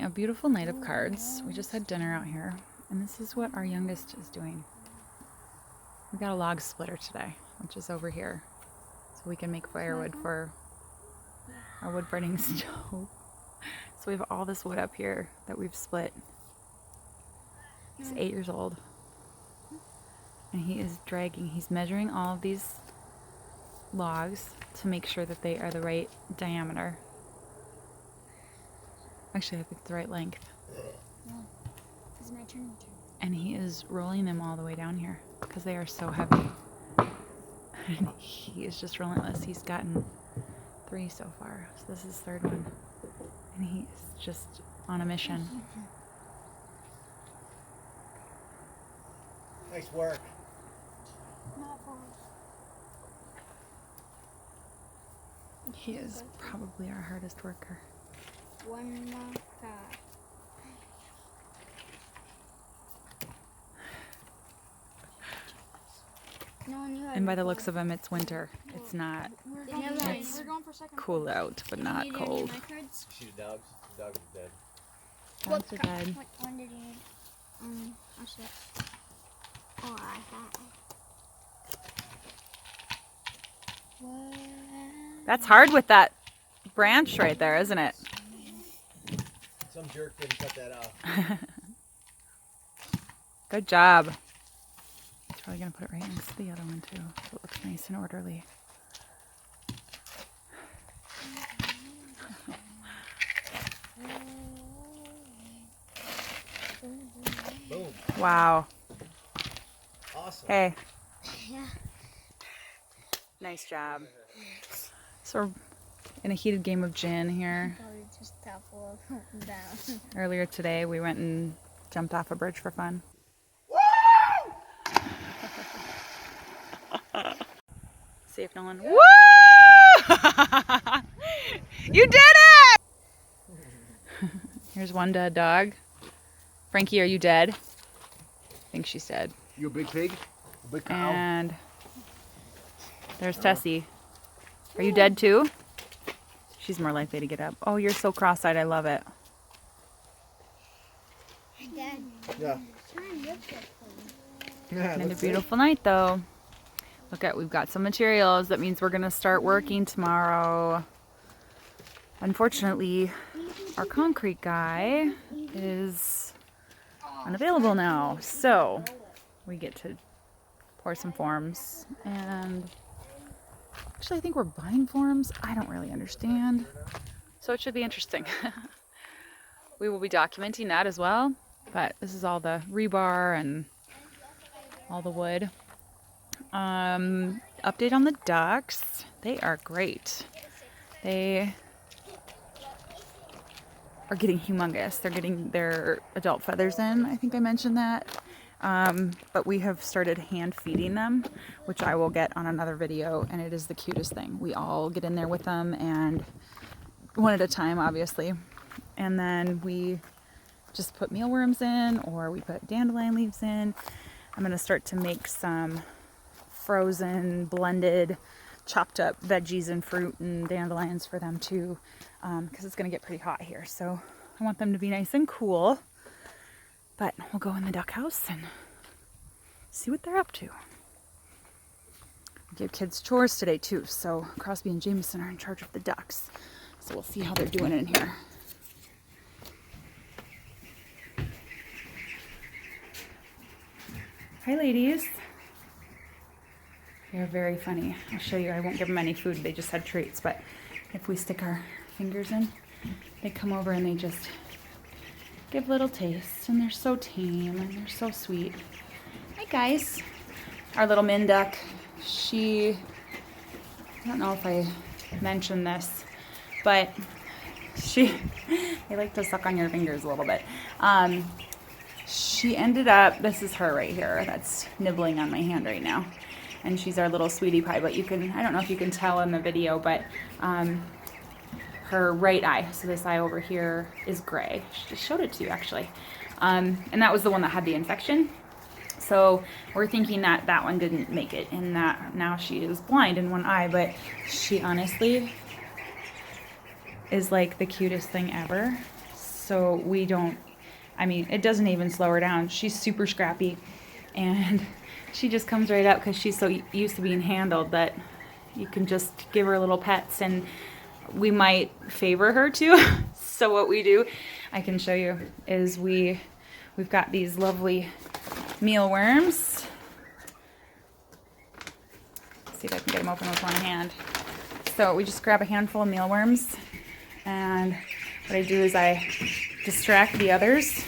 a beautiful night of cards. We just had dinner out here, and this is what our youngest is doing. We got a log splitter today, which is over here, so we can make firewood for our wood burning stove. So we have all this wood up here that we've split. He's 8 years old, and he is dragging, he's measuring all of these logs to make sure that they are the right diameter. Actually, I think it's the right length. It's my turn. And he is rolling them all the way down here because they are so heavy. And he is just relentless. He's gotten 3 so far, so this is the 3rd one. And he is just on a mission. Nice work. He is probably our hardest worker. One more card. And by the looks of him, it's winter. It's not. It's cool out, but not cold. You see the dogs? The dogs are dead. Dogs are dead. What one did you need? I'll see it. Oh, I have. That's hard with that branch right there, isn't it? Some jerk didn't cut that off. Good job. He's probably going to put it right next to the other one too, so it looks nice and orderly. Boom. Wow. Awesome. Hey. Yeah. Nice job. So we're in a heated game of gin here. Probably just topple down. Earlier today we went and jumped off a bridge for fun. See if Nolan. Woo! You did it! Here's one dead dog. Frankie, are you dead? I think she's dead. You a big pig? A big cow? And there's Tessie. Are you dead too? She's more likely to get up. Oh, you're so cross-eyed. I love it. Dad. Yeah. And a beautiful night though. Look at, we've got some materials. That means we're gonna start working tomorrow. Unfortunately, our concrete guy is unavailable now. So we get to pour some forms, and actually I think we're buying forms. I don't really understand. So it should be interesting. We will be documenting that as well. But this is all the rebar and all the wood. Update on the ducks. They are great. They are getting humongous. They're getting their adult feathers in. I think I mentioned that. But we have started hand feeding them, which I will get on another video, and it is the cutest thing. We all get in there with them, and one at a time, obviously. And then we just put mealworms in, or we put dandelion leaves in. I'm going to start to make some frozen, blended, chopped up veggies and fruit and dandelions for them too, because it's going to get pretty hot here. So I want them to be nice and cool. But we'll go in the duck house and see what they're up to. We give kids chores today too, so Crosby and Jameson are in charge of the ducks. So we'll see how they're doing in here. Hi ladies. They're very funny. I'll show you. I won't give them any food. They just had treats, but if we stick our fingers in, they come over and they just give little tastes, and they're so tame and they're so sweet. Hi guys. Our little Min duck, I don't know if I mentioned this, but they like to suck on your fingers a little bit. She ended up, this is her right here, that's nibbling on my hand right now. And she's our little sweetie pie, but I don't know if you can tell in the video, but her right eye, so this eye over here is gray. She just showed it to you actually. And that was the one that had the infection. So we're thinking that that one didn't make it, and that now she is blind in one eye, but she honestly is like the cutest thing ever. so we don't, I mean, it doesn't even slow her down. She's super scrappy, and she just comes right up because she's so used to being handled that you can just give her little pets, and we might favor her too. So what we do, I can show you, is we've got these lovely mealworms. See if I can get them open with one hand. So we just grab a handful of mealworms, and what I do is I distract the others,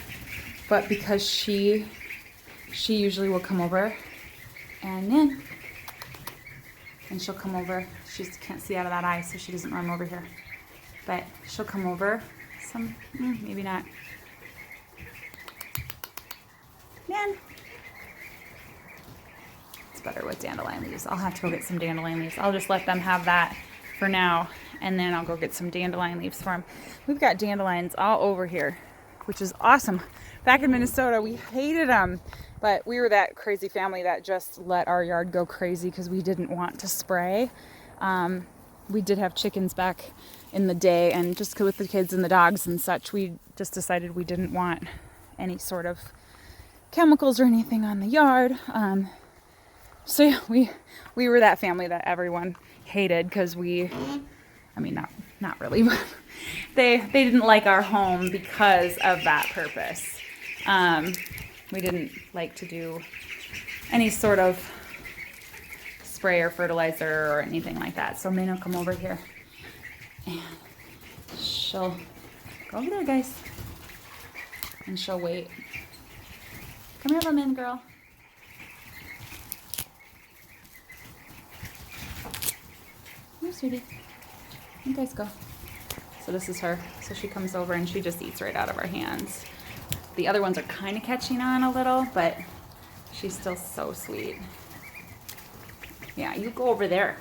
but because she usually will come over and then, and she'll come over. She just can't see out of that eye, so she doesn't run over here. But she'll come over. Maybe not. Man. It's better with dandelion leaves. I'll have to go get some dandelion leaves. I'll just let them have that for now, and then I'll go get some dandelion leaves for them. We've got dandelions all over here, which is awesome. Back in Minnesota, we hated them, but we were that crazy family that just let our yard go crazy because we didn't want to spray. We did have chickens back in the day, and just with the kids and the dogs and such, we just decided we didn't want any sort of chemicals or anything on the yard. So yeah, we were that family that everyone hated because not really, but they didn't like our home because of that purpose. We didn't like to do any sort of spray or fertilizer or anything like that. So Min will come over here and she'll go over there, guys, and she'll wait. Come here, little Min girl. Here, sweetie. You guys go. So this is her. So she comes over and she just eats right out of our hands. The other ones are kind of catching on a little, but she's still so sweet. Yeah, you go over there,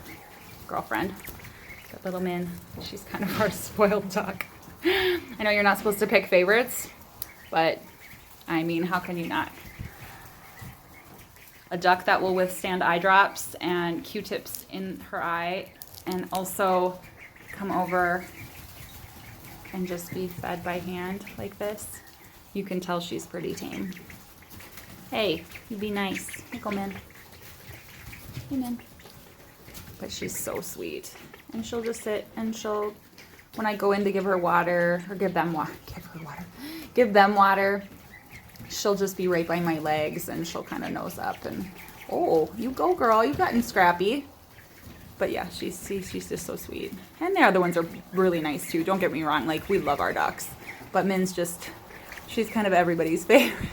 girlfriend. Got little Min. She's kind of our spoiled duck. I know you're not supposed to pick favorites, but I mean, how can you not? A duck that will withstand eye drops and Q-tips in her eye, and also come over and just be fed by hand like this. You can tell she's pretty tame. Hey, you be nice. Hey, go, Min. Hey, Min. But she's so sweet. And she'll just sit and she'll, when I go in to give her water, or give them water, she'll just be right by my legs and she'll kind of nose up and, oh, you go, girl. You've gotten scrappy. But yeah, she's just so sweet. And the other ones are really nice too. Don't get me wrong. Like, we love our ducks. But Min's just, she's kind of everybody's favorite.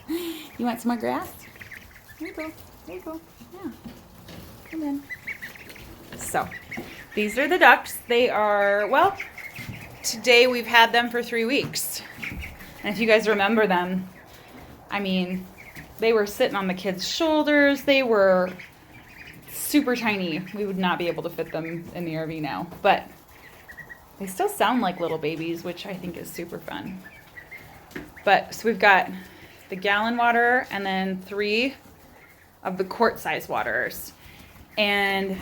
You want some more grass? There you go. There you go. Yeah. Come in. So, these are the ducks. They are, well, today we've had them for 3 weeks. And if you guys remember them, I mean, they were sitting on the kids' shoulders. They were super tiny. We would not be able to fit them in the RV now. But they still sound like little babies, which I think is super fun. But, so we've got the gallon water and then 3 of the quart-size waters. And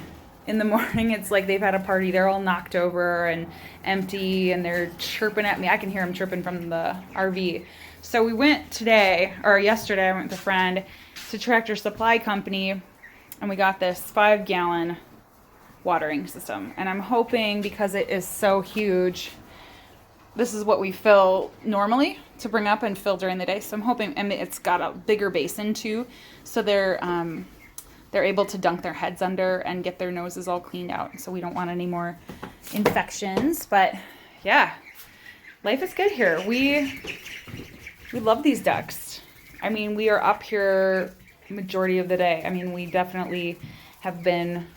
in the morning, it's like they've had a party. They're all knocked over and empty, and they're chirping at me. I can hear them chirping from the RV. So we went today, or yesterday, I went with a friend to Tractor Supply Company, and we got this 5-gallon watering system. And I'm hoping, because it is so huge, this is what we fill normally to bring up and fill during the day. So I'm hoping, and it's got a bigger basin too, so they're able to dunk their heads under and get their noses all cleaned out. So we don't want any more infections. But yeah, life is good here. We love these ducks. I mean, we are up here majority of the day. I mean, we definitely have been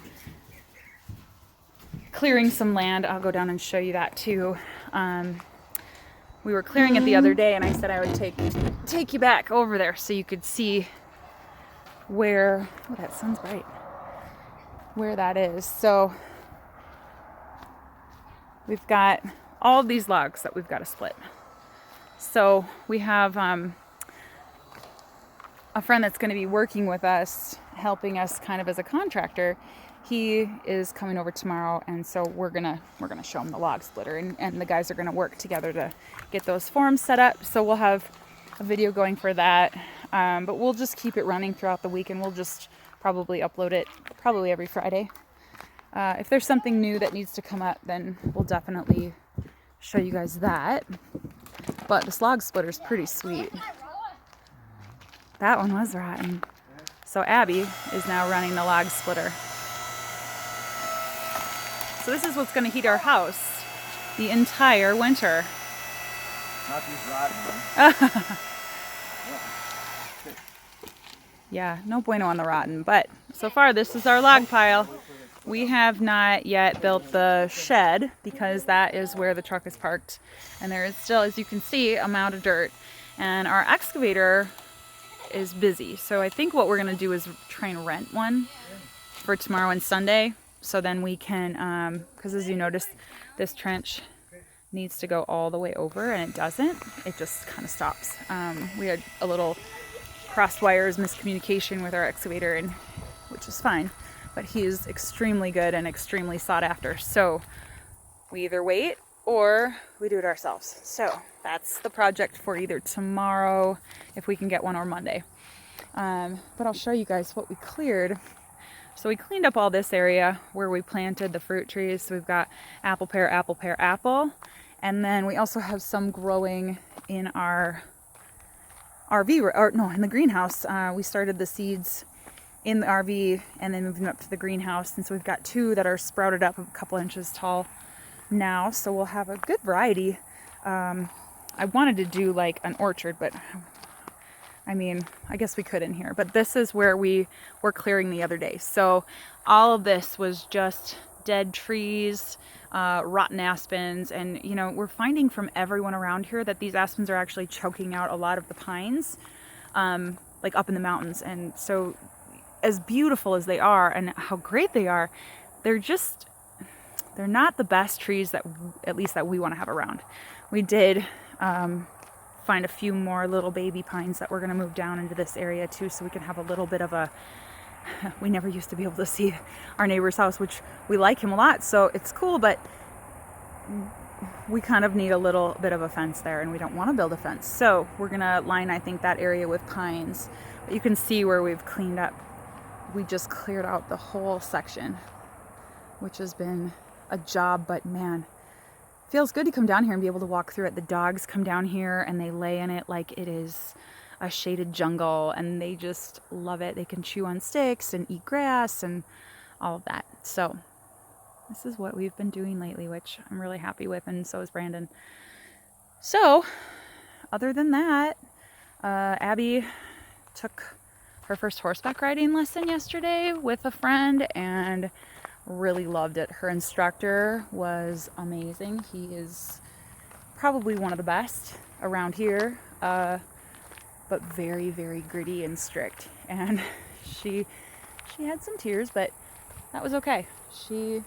clearing some land. I'll go down and show you that too. We were clearing it the other day, and I said I would take you back over there so you could see where, oh, that sun's bright, where that is. So we've got all of these logs that we've got to split. So we have a friend that's going to be working with us helping us kind of as a contractor, he is coming over tomorrow, and so we're gonna show him the log splitter, and the guys are gonna work together to get those forms set up. So we'll have a video going for that, but we'll just keep it running throughout the week, and we'll just probably upload it probably every Friday. If there's something new that needs to come up, then we'll definitely show you guys that. But this log splitter is pretty sweet. That one was rotten. So Abby is now running the log splitter. So this is what's going to heat our house the entire winter. Not these rotten ones. Yeah, no bueno on the rotten. But so far, this is our log pile. We have not yet built the shed because that is where the truck is parked. And there is still, as you can see, a mound of dirt. And our excavator is busy. So I think what we're going to do is try and rent one for tomorrow and Sunday. So then we can, because as you notice, this trench needs to go all the way over, and it doesn't. It just kind of stops. We had a little crossed wires miscommunication with our excavator, and which is fine. But he is extremely good and extremely sought after. So we either wait or we do it ourselves. So that's the project for either tomorrow, if we can get one, or Monday. But I'll show you guys what we cleared. So we cleaned up all this area where we planted the fruit trees. So we've got apple, pear, apple, pear, apple. And then we also have some growing in our RV, or no, in the greenhouse. We started the seeds in the RV and then moved them up to the greenhouse. And so we've got two that are sprouted up a couple inches tall now. So we'll have a good variety. I wanted to do like an orchard, but I mean, I guess we could in here. But this is where we were clearing the other day. So all of this was just dead trees, rotten aspens. And, you know, we're finding from everyone around here that these aspens are actually choking out a lot of the pines, like up in the mountains. And so as beautiful as they are and how great they are, they're not the best trees that, at least that we want to have around. We did find a few more little baby pines that we're going to move down into this area too, so we can have a little bit of a, we never used to be able to see our neighbor's house, which we like him a lot, so it's cool, but we kind of need a little bit of a fence there, and we don't want to build a fence. So we're going to line, I think, that area with pines. But you can see where we've cleaned up. We just cleared out the whole section, which has been a job, but man, feels good to come down here and be able to walk through it. The dogs come down here and they lay in it like it is a shaded jungle, and they just love it. They can chew on sticks and eat grass and all of that. So this is what we've been doing lately, which I'm really happy with, and so is Brandon. So other than that, Abby took her first horseback riding lesson yesterday with a friend and really loved it. Her instructor was amazing. He is probably one of the best around here, but very, very gritty and strict. And she had some tears, but that was okay. She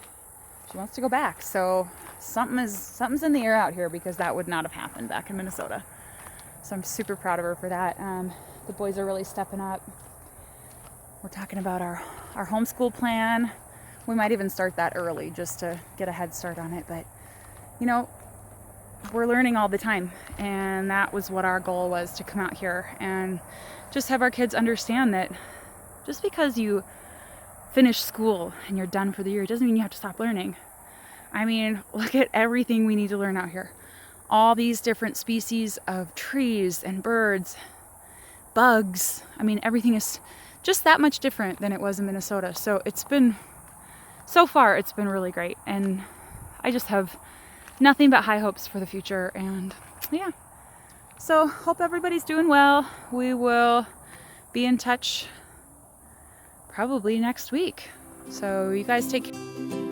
wants to go back. So something's in the air out here, because that would not have happened back in Minnesota. So I'm super proud of her for that. The boys are really stepping up. We're talking about our homeschool plan. We might even start that early just to get a head start on it. But, you know, we're learning all the time. And that was what our goal was, to come out here and just have our kids understand that just because you finish school and you're done for the year, it doesn't mean you have to stop learning. I mean, look at everything we need to learn out here. All these different species of trees and birds, bugs. I mean, everything is just that much different than it was in Minnesota. So so far it's been really great, and I just have nothing but high hopes for the future. And yeah, so hope everybody's doing well. We will be in touch probably next week. So you guys take care.